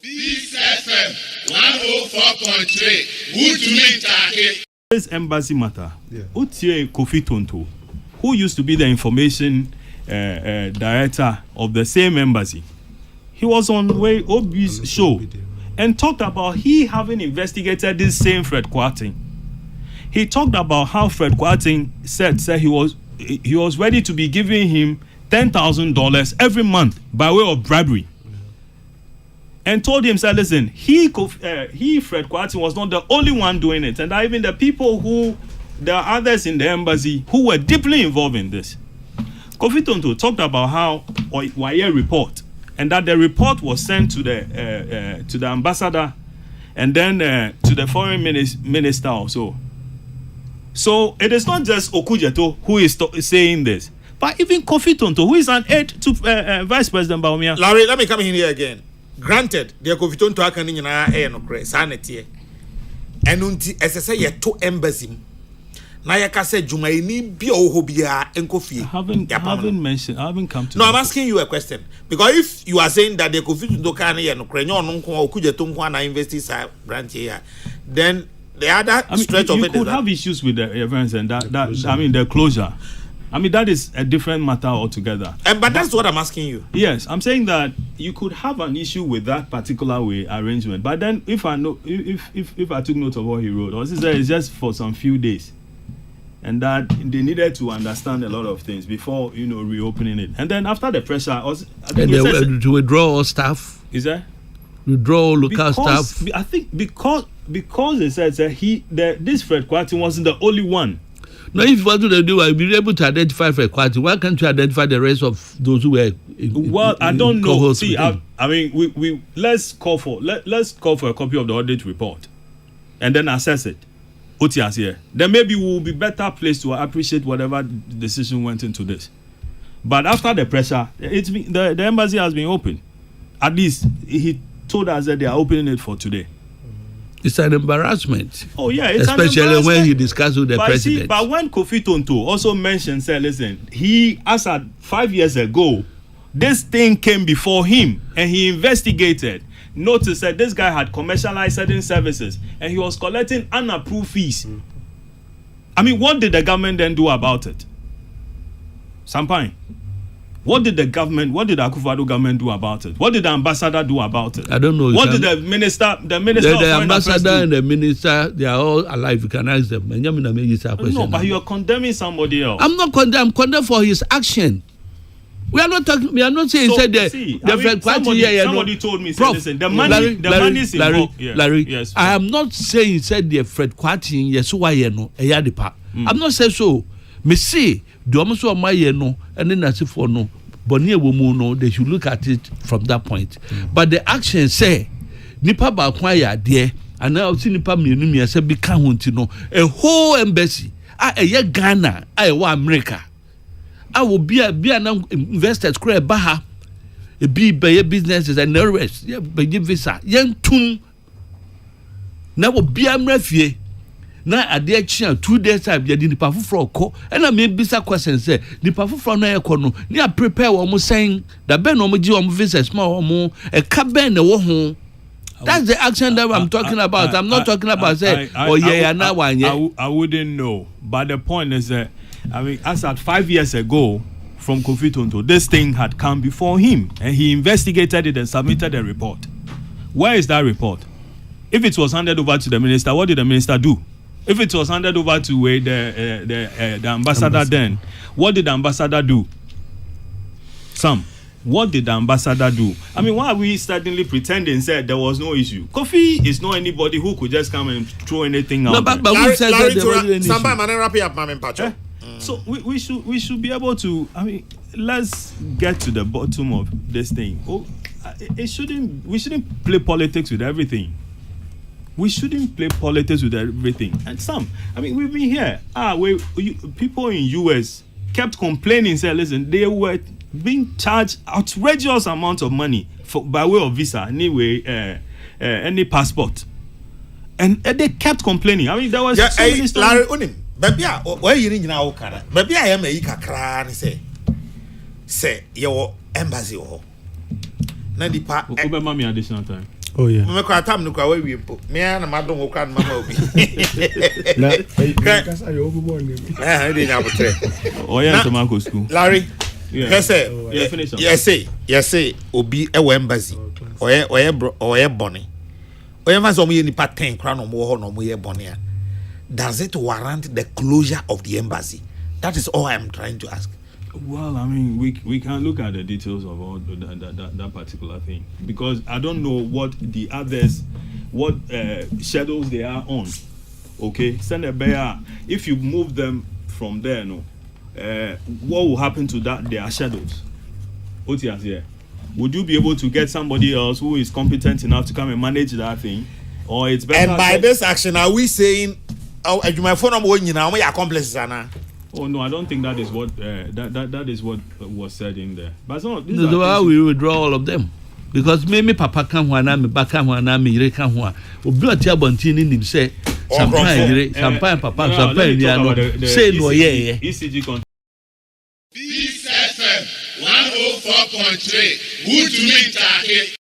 Peace FM 104.3. Good to meet you. This embassy matter. Utie Kofi Tonto, who used to be the information director of the same embassy, he was on Way Obi's show and talked about he having investigated this same Fred Kwarteng. He talked about how Fred Kwarteng said he was ready to be giving him $10,000 every month by way of bribery. And told him, said, listen, Fred Kwarteng, was not the only one doing it, and that even the people there are others in the embassy who were deeply involved in this. Kofi Tonto talked about how Waye report, and that the report was sent to the ambassador, and then to the foreign minister also. So it is not just Okujeto who is saying this, but even Kofi Tonto, who is an aide to Vice President Bawumia. Larry, let me come in here again. Granted, the Kofi Tonto aka ni na no kre sanete eno nti esese ye to embassy na ye ka say jumaini bia oho bia enkofie. I haven't come to. No, I'm asking you a question, because if you are saying that the Kofi Tonto aka ni no kre nyo no nko okujeto nko na investors branch here, then the other stretch of it you could have issues with the events and that the closure. I mean, that is a different matter altogether. But that's what I'm asking you. Yes, I'm saying that you could have an issue with that particular way arrangement. But then, if I took note of what he wrote, or said it's just for some few days, and that they needed to understand a lot of things before reopening it. And then after the pressure, to withdraw all staff. Is that withdraw local staff? I think because they said this Fred Kwarteng wasn't the only one. No, if what do they do, I'll be able to identify Fred Kwarteng. Why can't you identify the rest of those who were? I don't know. See, I mean, we let's call for a copy of the audit report, and then assess it. OTS here. Then maybe we will be better placed to appreciate whatever decision went into this. But after the pressure, the embassy has been open. At least he told us that they are opening it for today. It's an embarrassment. Oh yeah, it's especially when he discussed with the president. But when Kofi Tonto also mentioned, said, listen, he, as at 5 years ago, this thing came before him and he investigated. Notice that this guy had commercialized certain services and he was collecting unapproved fees. I mean, what did the government then do about it? Sampine. What did the Akufo-Addo government do about it? What did the ambassador do about it? I don't know. What did the minister the do? ambassador and the minister, they are all alive. You can ask them. No, but you are condemning somebody else. I'm not condemning. I'm condemning for his action. We are not talking. We are not saying. Somebody told me. Listen, the money is involved. Larry, yes. I am not saying said the Fred Kwarteng. Yes, why you know? I'm not saying so. Me see. The almost of my no and then as for no, but near woman they should look at it from that point. But the action say nipa ba kwaya there and now see nipa me say be count a whole embassy a Ghana America. I will be an investors create baha a be businesses and the rest by visa young tum now will be a refugee. Na ade achi 2 days time dey nipa foforo ko na me bisa question say nipa foforo na yeko no ni a prepare wo mo sen da be no mo gi wo mo visas ma wo mo e ka be na wo ho. That's the action that I'm talking about. I'm not talking about say I wouldn't know, but the point is that I mean, as at 5 years ago from Kofi Tonto, this thing had come before him and he investigated it and submitted a report. Where is that report? If it was handed over to the minister, what did the minister do? If it was handed over to the ambassador, then what did the ambassador do? What did the ambassador do? I mean, why are we suddenly pretending said there was no issue? Kofi is not anybody who could just come and throw anything out. No, but who said that there wasn't any issue? So we should be able to. I mean, let's get to the bottom of this thing. We shouldn't play politics with everything. We shouldn't play politics with everything. And we've been here. People in US kept complaining, saying, listen, they were being charged outrageous amounts of money by way of visa, anyway, any passport. And they kept complaining. I mean, there was so many stories. Larry, baby, where you in now, Kana? Baby, I am a Ikakran, say, your embassy. Nandi pa. Mami additional time. Oh yeah. Me kwa tam no kwa we mpo. Me na madon wo kwa mama obi. Na kasa yo obo ni. Dey na botre. Oh yeah, to Marco school. Larry. Yeah. Yeah, finish up. Yes, obi e wa embassy. Oye boni. Oye ma so mo ye nipa 10 kra no mo ho no mo ye boni a. Does it warrant the closure of the embassy? That is all I am trying to ask. Well, I mean, we can look at the details of all that particular thing, because I don't know what the others, what schedules they are on. Okay, send a bear. If you move them from there, no, what will happen to that? Their schedules. OTS here. Would you be able to get somebody else who is competent enough to come and manage that thing, or it's better? And by this action, are we saying, "Oh, my phone number now, my accomplices are now"? Oh no, I don't think that is what that is what was said in there. But it's not. No, why we withdraw all of them? Because me papa can one, me back can one, me yere can one. Obi oti abontin ni say champagne yere, champagne papa, champagne yano. Say no yeah. ECG Peace FM 104.3. Good to meet you.